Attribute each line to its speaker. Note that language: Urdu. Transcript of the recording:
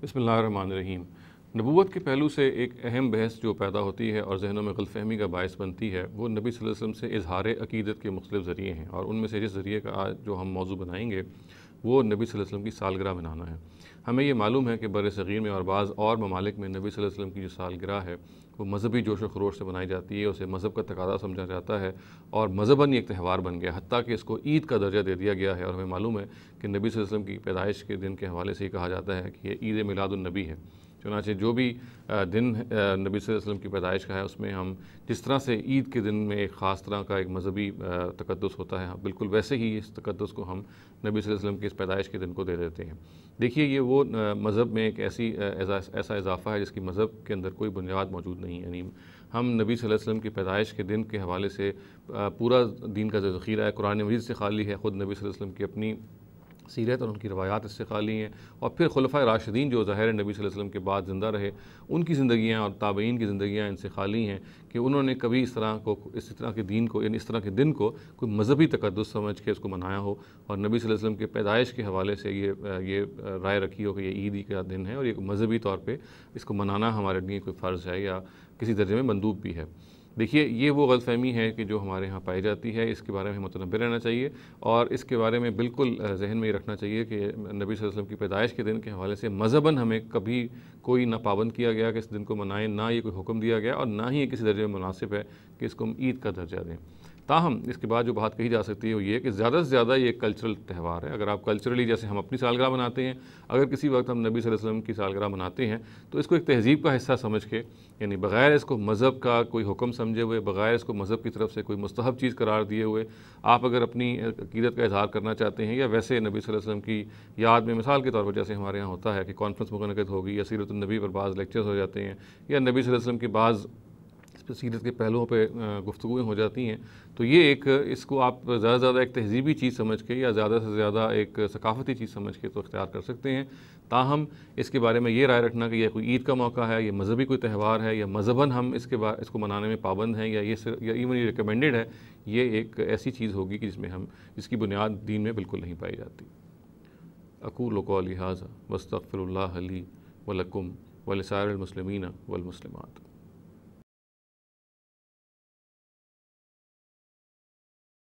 Speaker 1: بسم اللہ الرحمن الرحیم۔ نبوت کے پہلو سے ایک اہم بحث جو پیدا ہوتی ہے اور ذہنوں میں غلط فہمی کا باعث بنتی ہے وہ نبی صلی اللہ علیہ وسلم سے اظہار عقیدت کے مختلف ذریعے ہیں، اور ان میں سے جس ذریعے کا آج جو ہم موضوع بنائیں گے وہ نبی صلی اللہ علیہ وسلم کی سالگرہ منانا ہے۔ ہمیں یہ معلوم ہے کہ بر صغیر میں اور بعض اور ممالک میں نبی صلی اللہ علیہ وسلم کی جو سالگرہ ہے وہ مذہبی جوش و خروش سے منائی جاتی ہے، اسے مذہب کا تقاضا سمجھا جاتا ہے اور مذہباً ایک تہوار بن گیا، حتیٰ کہ اس کو عید کا درجہ دے دیا گیا ہے۔ اور ہمیں معلوم ہے کہ نبی صلی اللہ علیہ وسلم کی پیدائش کے دن کے حوالے سے یہ کہا جاتا ہے کہ یہ عید میلاد النبی ہے۔ چنانچہ جو بھی دن نبی صلی اللہ علیہ وسلم کی پیدائش کا ہے اس میں ہم جس طرح سے عید کے دن میں ایک خاص طرح کا ایک مذہبی تقدس ہوتا ہے، بالکل ویسے ہی اس تقدس کو ہم نبی صلی اللہ علیہ وسلم کی اس پیدائش کے دن کو دے دیتے ہیں۔ دیکھیے، یہ وہ مذہب میں ایک ایسا اضافہ ہے جس کی مذہب کے اندر کوئی بنیاد موجود نہیں ہے۔ یعنی ہم نبی صلی اللہ علیہ وسلم کی پیدائش کے دن کے حوالے سے پورا دین کا جو ذخیرہ ہے قرآن مجید سے خالی ہے، خود نبی صلی اللہ علیہ وسلم کی اپنی سیرت اور ان کی روایات اس سے خالی ہیں، اور پھر خلفائے راشدین جو ظاہر نبی صلی اللہ علیہ وسلم کے بعد زندہ رہے ان کی زندگیاں اور تابعین کی زندگیاں ان سے خالی ہیں کہ انہوں نے کبھی اس طرح کے دین کو، یعنی اس طرح کے دن کو کوئی مذہبی تقدس سمجھ کے اس کو منایا ہو، اور نبی صلی اللہ علیہ وسلم کے پیدائش کے حوالے سے یہ رائے رکھی ہو کہ یہ عید کا دن ہے اور یہ مذہبی طور پہ اس کو منانا ہمارے لیے کوئی فرض ہے یا کسی درجے میں مندوب بھی ہے۔ دیکھیے، یہ وہ غلط فہمی ہے کہ جو ہمارے ہاں پائی جاتی ہے، اس کے بارے میں متنبہ رہنا چاہیے اور اس کے بارے میں بالکل ذہن میں یہ رکھنا چاہیے کہ نبی صلی اللہ علیہ وسلم کی پیدائش کے دن کے حوالے سے مذہباً ہمیں کبھی کوئی نہ پابند کیا گیا کہ اس دن کو منائیں، نہ یہ کوئی حکم دیا گیا اور نہ ہی یہ کسی درجے میں مناسب ہے کہ اس کو ہم عید کا درجہ دیں۔ تاہم اس کے بعد جو بات کہی جا سکتی ہے وہ یہ کہ زیادہ سے زیادہ یہ کلچرل تہوار ہے۔ اگر آپ کلچرلی جیسے ہم اپنی سالگرہ مناتے ہیں، اگر کسی وقت ہم نبی صلی اللہ علیہ وسلم کی سالگرہ مناتے ہیں تو اس کو ایک تہذیب کا حصہ سمجھ کے، یعنی بغیر اس کو مذہب کا کوئی حکم سمجھے ہوئے، بغیر اس کو مذہب کی طرف سے کوئی مستحب چیز قرار دیے ہوئے، آپ اگر اپنی عقیدت کا اظہار کرنا چاہتے ہیں یا ویسے نبی صلی اللہ علیہ وسلم کی یاد میں، مثال کے طور پر جیسے ہمارے یہاں ہوتا ہے کہ کانفرنس منعقد ہوگی یا سیرت النبی پر بعض لیکچرز ہو جاتے ہیں یا نبی صلی اللہ علیہ وسلم کے بعض سیرت کے پہلوؤں پہ گفتگویں ہو جاتی ہیں، تو یہ اس کو آپ زیادہ سے زیادہ ایک تہذیبی چیز سمجھ کے یا زیادہ سے زیادہ ایک ثقافتی چیز سمجھ کے تو اختیار کر سکتے ہیں۔ تاہم اس کے بارے میں یہ رائے رکھنا کہ یہ کوئی عید کا موقع ہے، یہ مذہبی کوئی تہوار ہے یا مذہباً ہم اس کو منانے میں پابند ہیں یا ایون یہ ریکمینڈڈ ہے، یہ ایک ایسی چیز ہوگی کہ جس کی بنیاد دین میں بالکل نہیں پائی جاتی۔ اقول قولی ھذا واستغفر اللہ لی ولکم ولسائر المسلمین والمسلمات۔